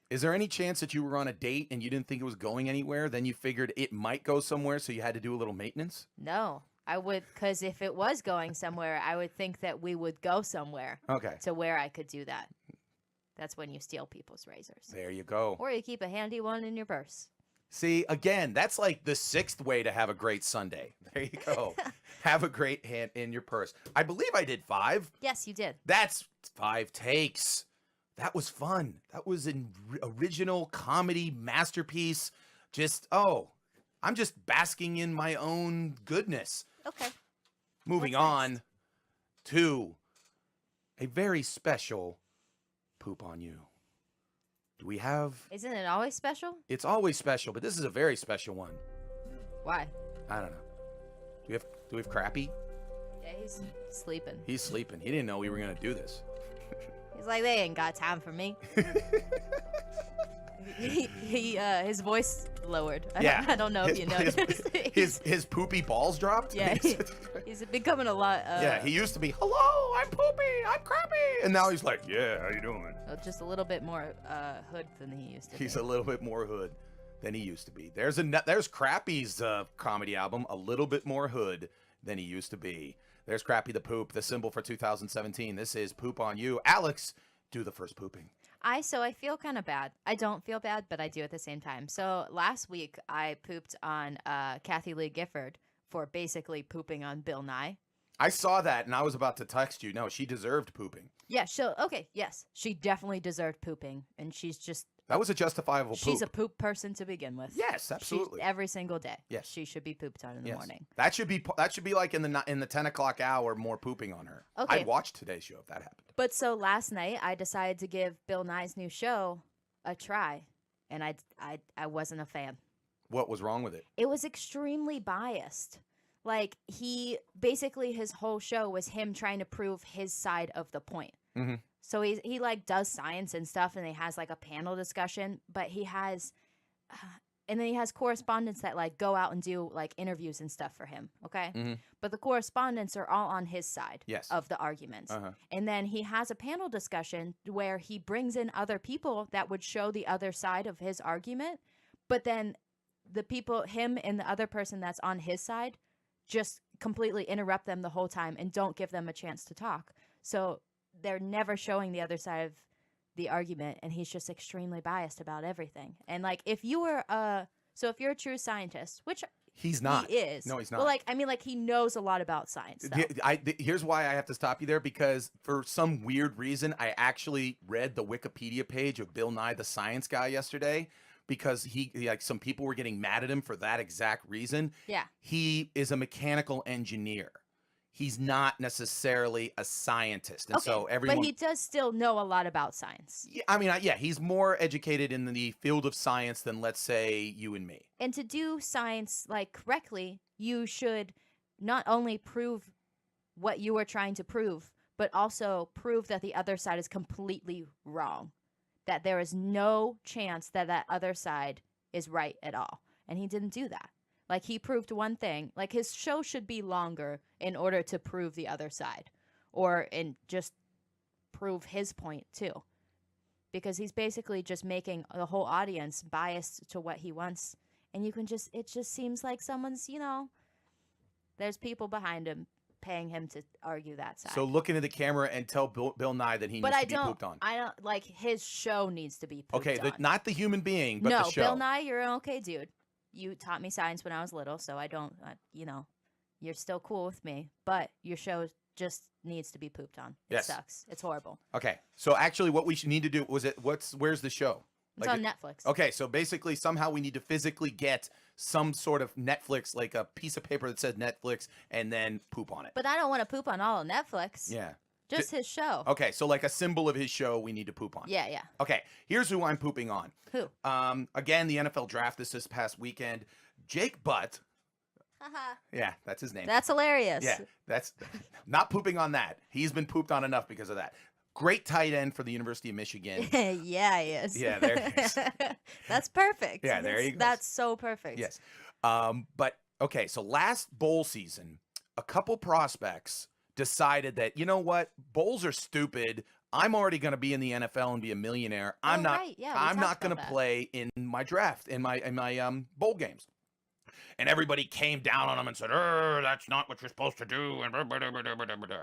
Is there any chance that you were on a date and you didn't think it was going anywhere? Then you figured it might go somewhere, so you had to do a little maintenance? No, I would, because if it was going somewhere, I would think that we would go somewhere Okay. to where I could do that. That's when you steal people's razors. There you go. Or you keep a handy one in your purse. See, again, that's like the 6th way to have a great Sunday. There you go. Have a great hand in your purse. I believe I did 5. Yes, you did. That's 5 takes. That was fun. That was an original comedy masterpiece. I'm just basking in my own goodness. Okay. Moving What's on next? to a very special poop on you. Do we have? Isn't it always special? It's always special, but this is a very special one. Why? I don't know. Do we have Crappy? Yeah, he's sleeping. He's sleeping. He didn't know we were gonna do this. He's like, they ain't got time for me. His voice lowered. I don't know if you noticed. His poopy balls dropped. Yeah, he's becoming a lot. Yeah, he used to be, hello, I'm poopy, I'm Crappy, and now he's like, yeah, how you doing? Just a little bit more hood than he used to. He's be. a little bit more hood than he used to be. There's Crappy's comedy album, a little bit more hood than he used to be. There's Crappy the Poop, the symbol for 2017. This is Poop on You. Alex, do the first pooping. I feel kind of bad. I don't feel bad, but I do at the same time. So last week I pooped on Kathy Lee Gifford for basically pooping on Bill Nye. I saw that and I was about to text you. No, she deserved pooping. Yeah, yes. She definitely deserved pooping, and That was a justifiable poop. she's a poop person to begin with. Yes, absolutely. Every single day. Yes. She should be pooped on in the morning. That should be like in the 10 o'clock hour, more pooping on her. Okay. I'd watch today's show if that happened. But so last night I decided to give Bill Nye's new show a try, and I wasn't a fan. What was wrong with it? It was extremely biased. Like, his whole show was him trying to prove his side of the point. Mm-hmm. So he like does science and stuff, and he has like a panel discussion, but he has and then he has correspondents that like go out and do like interviews and stuff for him, okay? Mm-hmm. But the correspondents are all on his side of the arguments. Uh-huh. And then he has a panel discussion where he brings in other people that would show the other side of his argument, but then the people, him and the other person that's on his side, just completely interrupt them the whole time and don't give them a chance to talk. So they're never showing the other side of the argument, and he's just extremely biased about everything. And like, if you're a true scientist, which he's not. he is. No, he's not. Well, he knows a lot about science. Though. Here's why I have to stop you there, because for some weird reason, I actually read the Wikipedia page of Bill Nye the Science Guy yesterday, because he like some people were getting mad at him for that exact reason. Yeah. He is a mechanical engineer. He's not necessarily a scientist. And so everyone. But he does still know a lot about science. Yeah, I mean, he's more educated in the field of science than, let's say, you and me. And to do science like correctly, you should not only prove what you are trying to prove, but also prove that the other side is completely wrong. That there is no chance that that other side is right at all. And he didn't do that. Like, he proved one thing. Like, his show should be longer in order to prove the other side. Or just prove his point, too. Because he's basically just making the whole audience biased to what he wants. And it just seems like someone's, there's people behind him paying him to argue that side. So look into the camera and tell Bill Nye that he needs to be pooped on. I don't, like, his show needs to be pooped on. Okay, not the human being, but the show. No, Bill Nye, you're an okay dude. You taught me science when I was little, so I don't, you're still cool with me. But your show just needs to be pooped on. It sucks. It's horrible. Okay, so actually what we should need to do where's the show? It's on Netflix. Okay, so basically somehow we need to physically get some sort of Netflix, like a piece of paper that says Netflix, and then poop on it. But I don't want to poop on all of Netflix. Yeah. Just his show. Okay, so like a symbol of his show we need to poop on. Yeah, yeah. Okay, here's who I'm pooping on. Who? Again, the NFL draft this past weekend. Jake Butt. Haha. Yeah, that's his name. That's hilarious. Yeah, that's not pooping on that. He's been pooped on enough because of that. Great tight end for the University of Michigan. Yeah, he is. Yeah, there he is. That's perfect. Yeah, there you go. That's so perfect. Yes. But okay, so last bowl season, a couple prospects decided that, you know what, bowls are stupid. I'm already going to be in the NFL and be a millionaire. I'm not. Right. Yeah, we I'm not talked going about to that. play in my draft in my bowl games. And everybody came down on him and said, that's not what you're supposed to do. And blah, blah, blah, blah, blah, blah.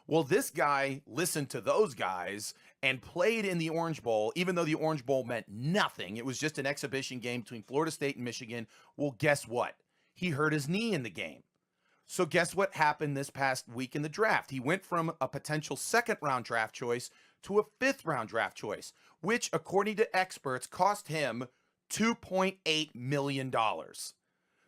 Well, this guy listened to those guys and played in the Orange Bowl, even though the Orange Bowl meant nothing. It was just an exhibition game between Florida State and Michigan. Well, guess what? He hurt his knee in the game. So guess what happened this past week in the draft? He went from a potential second-round draft choice to a fifth-round draft choice, which, according to experts, cost him $2.8 million.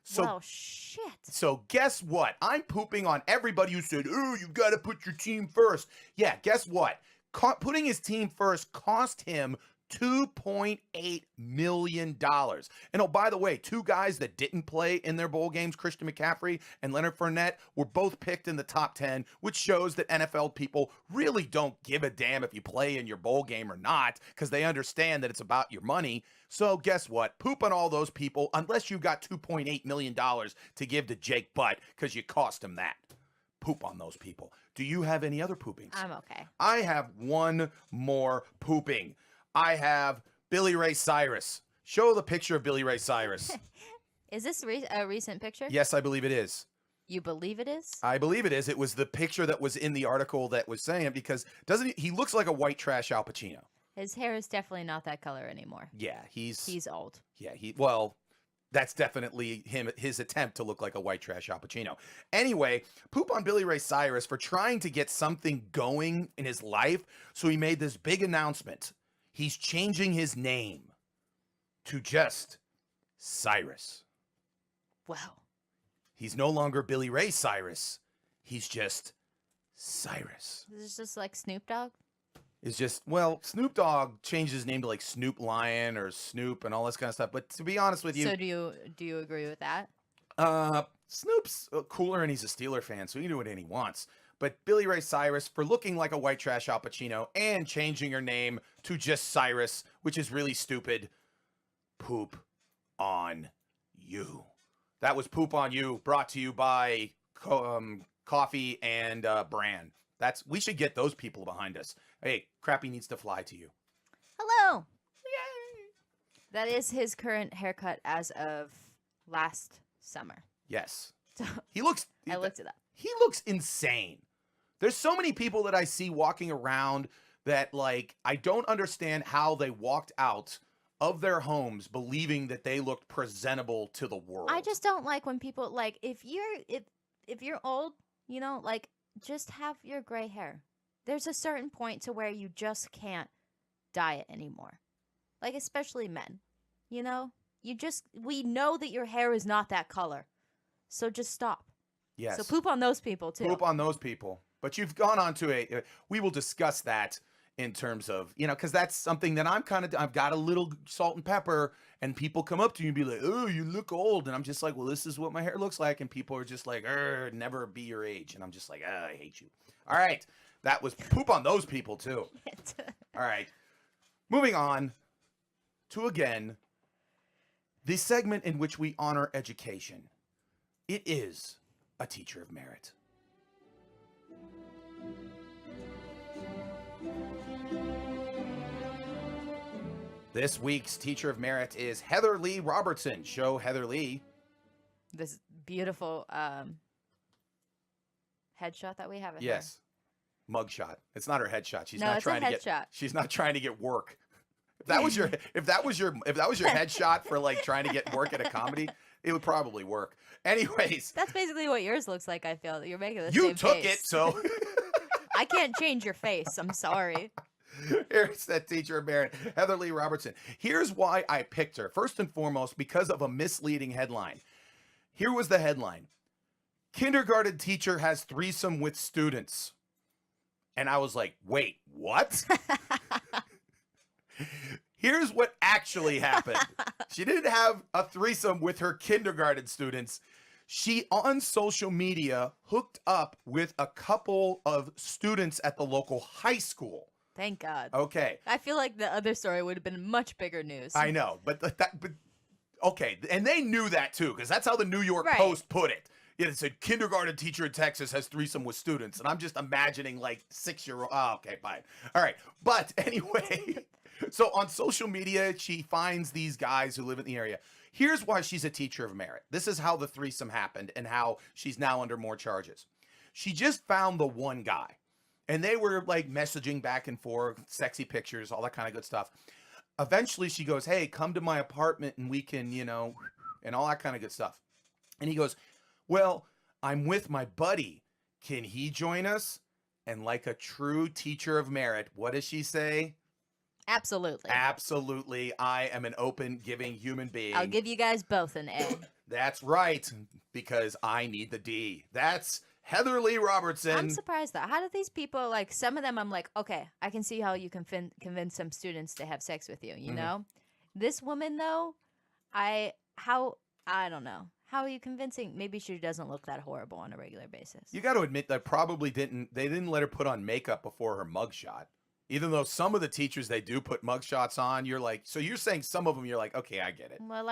So, Well, shit. so guess what? I'm pooping on everybody who said, you've got to put your team first. Yeah, guess what? Putting his team first cost him $2.8 million. And oh, by the way, two guys that didn't play in their bowl games, Christian McCaffrey and Leonard Fournette, were both picked in the top 10, which shows that NFL people really don't give a damn if you play in your bowl game or not, because they understand that it's about your money. So guess what? Poop on all those people, unless you got $2.8 million to give to Jake Butt, because you cost him that. Poop on those people. Do you have any other poopings? I'm okay. I have one more pooping. I have Billy Ray Cyrus. Show the picture of Billy Ray Cyrus. Is this a recent picture? Yes, I believe it is. You believe it is? I believe it is. It was the picture that was in the article that was saying it, because he looks like a white trash Al Pacino. His hair is definitely not that color anymore. Yeah, He's old. Yeah, that's definitely his attempt to look like a white trash Al Pacino. Anyway, poop on Billy Ray Cyrus for trying to get something going in his life, so he made this big announcement. He's changing his name to just Cyrus. Wow. He's no longer Billy Ray Cyrus. He's just Cyrus. This is just like Snoop Dogg. It's just, well, Snoop Dogg changed his name to like Snoop Lion or Snoop and all this kind of stuff. But to be honest with you, So do you agree with that? Snoop's cooler and he's a Steeler fan, so he can do what he wants. But Billy Ray Cyrus, for looking like a white trash Al Pacino and changing her name to just Cyrus, which is really stupid, poop on you. That was Poop on You, brought to you by Coffee and Bran. We should get those people behind us. Hey, Crappy needs to fly to you. Hello. Yay. That is his current haircut as of last summer. Yes. So He looks... I looked it up. He looks insane. There's so many people that I see walking around that, like, I don't understand how they walked out of their homes believing that they looked presentable to the world. I just don't like when people like if you're old, you know, like just have your gray hair. There's a certain point to where you just can't dye it anymore. Like especially men. You know? We know that your hair is not that color. So just stop. Yes. So poop on those people too. Poop on those people. But you've gone on to we will discuss that in terms of, because that's something that I've got a little salt and pepper, and people come up to you and be like, oh, you look old. And I'm just like, well, this is what my hair looks like. And people are just like, never be your age. And I'm just like, I hate you. All right. That was poop on those people too. All right. Moving on to, again, the segment in which we honor education. It is a Teacher of Merit. This week's Teacher of Merit is Heather Lee Robertson. Show Heather Lee. This beautiful headshot that we have of her. Yes. Mugshot. It's not her headshot. She's No, not it's trying a to headshot. get She's not trying to get work. If that was your headshot for like trying to get work at a comedy, it would probably work. Anyways, That's basically what yours looks like, I feel. You're making the you same took face. it, so I can't change your face. I'm sorry. here's that Teacher of Merit, Heather Lee Robertson. Here's why I picked her. First and foremost, because of a misleading headline. Here was the headline. Kindergarten teacher has threesome with students. And I was like, wait, what? Here's what actually happened. She didn't have a threesome with her kindergarten students. She, on social media, hooked up with a couple of students at the local high school. Thank God. Okay. I feel like the other story would have been much bigger news. I know, but okay, and they knew that too, because that's how the New York Right. Post put it. Yeah, it said kindergarten teacher in Texas has threesome with students, and I'm just imagining like 6-year-old. Oh, okay, fine. All right, but anyway, so on social media, she finds these guys who live in the area. Here's why she's a teacher of merit. This is how the threesome happened and how she's now under more charges. She just found the one guy. And they were like messaging back and forth, sexy pictures, all that kind of good stuff. Eventually she goes, hey, come to my apartment and we can, and all that kind of good stuff. And he goes, well, I'm with my buddy. Can he join us? And like a true teacher of merit, what does she say? Absolutely. Absolutely. I am an open, giving human being. I'll give you guys both an A. That's right, because I need the D. That's Heather Lee Robertson. I'm surprised though. How do these people, like, some of them I'm like, okay, I can see how you can convince some students to have sex with you, you know? This woman though, I don't know. How are you convincing? Maybe she doesn't look that horrible on a regular basis. You got to admit that they didn't let her put on makeup before her mugshot. Even though some of the teachers, they do put mugshots on, you're like, so you're saying some of them, you're like, okay, I get it. Well,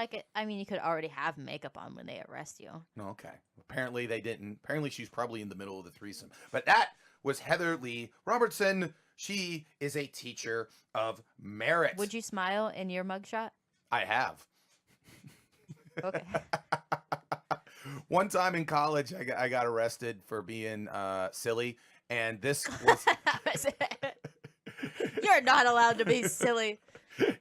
you could already have makeup on when they arrest you. Okay. Apparently they didn't. Apparently she's probably in the middle of the threesome. But that was Heather Lee Robertson. She is a teacher of merit. Would you smile in your mugshot? I have. Okay. One time in college, I got arrested for being silly. And this was... You're not allowed to be silly.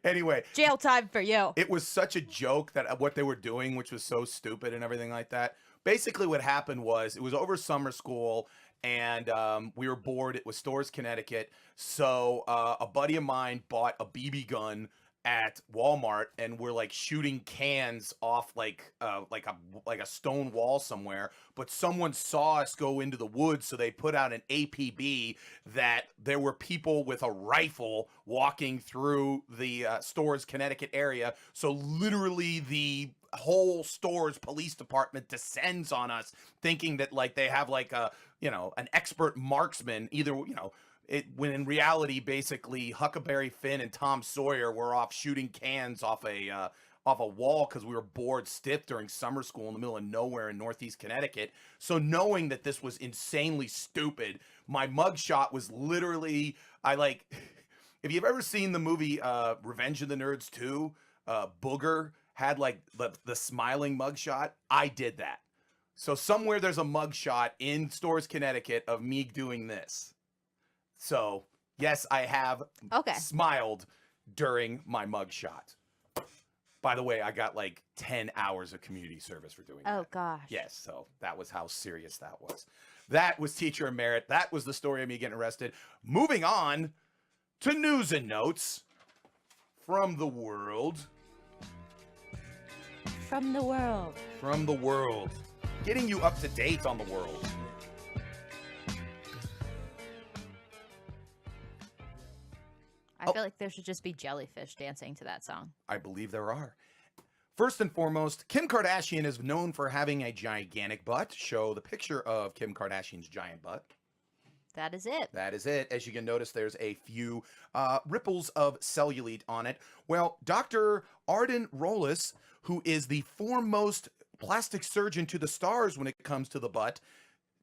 Anyway. Jail time for you. It was such a joke that what they were doing, which was so stupid and everything like that. Basically what happened was it was over summer school and we were bored. It was Storrs, Connecticut. So a buddy of mine bought a BB gun at Walmart and we're like shooting cans off like a stone wall somewhere, but someone saw us go into the woods, so they put out an APB that there were people with a rifle walking through the Storrs, Connecticut area. So literally the whole Storrs police department descends on us thinking that like they have like a an expert marksman, either when in reality, basically, Huckleberry Finn and Tom Sawyer were off shooting cans off a wall because we were bored stiff during summer school in the middle of nowhere in Northeast Connecticut. So knowing that this was insanely stupid, my mugshot was literally, if you've ever seen the movie Revenge of the Nerds 2, Booger had like the smiling mugshot. I did that. So somewhere there's a mugshot in Storrs, Connecticut of me doing this. So, yes, I have smiled during my mugshot. By the way, I got like 10 hours of community service for doing that. Oh, gosh. Yes, so that was how serious that was. That was teacher of merit. That was the story of me getting arrested. Moving on to news and notes from the world. From the world. From the world. Getting you up to date on the world. I feel like there should just be jellyfish dancing to that song. I believe there are. First and foremost, Kim Kardashian is known for having a gigantic butt. Show the picture of Kim Kardashian's giant butt. That is it. That is it. As you can notice, there's a few ripples of cellulite on it. Well, Dr. Arden Rollis, who is the foremost plastic surgeon to the stars when it comes to the butt,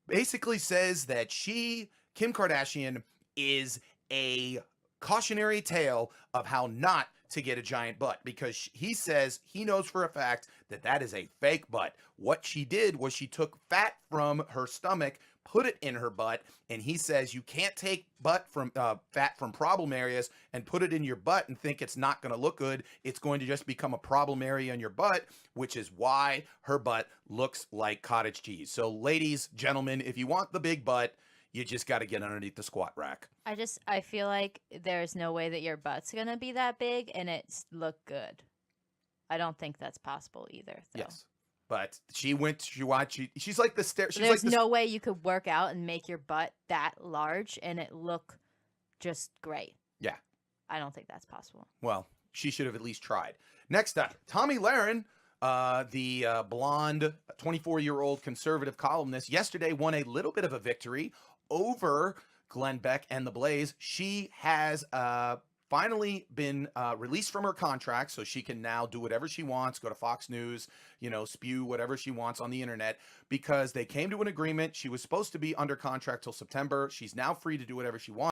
basically says that Kim Kardashian, is a cautionary tale of how not to get a giant butt, because he says he knows for a fact that that is a fake butt. What she did was she took fat from her stomach, put it in her butt, and he says you can't take fat from problem areas and put it in your butt and think it's not going to look good. It's going to just become a problem area in your butt, which is why her butt looks like cottage cheese. So ladies, gentlemen, if you want the big butt, you just got to get underneath the squat rack. I feel like there's no way that your butt's going to be that big and it's look good. I don't think that's possible either. Though. Yes. But she watched. She's like the stare. She's There's like no way you could work out and make your butt that large and it look just great. Yeah. I don't think that's possible. Well, she should have at least tried. Next up, Tommy Lahren, the blonde 24-year-old conservative columnist, yesterday won a little bit of a victory over Glenn Beck and the Blaze. She has finally been released from her contract, so she can now do whatever she wants, go to Fox News, spew whatever she wants on the internet, because they came to an agreement. She was supposed to be under contract till September. She's now free to do whatever she wants.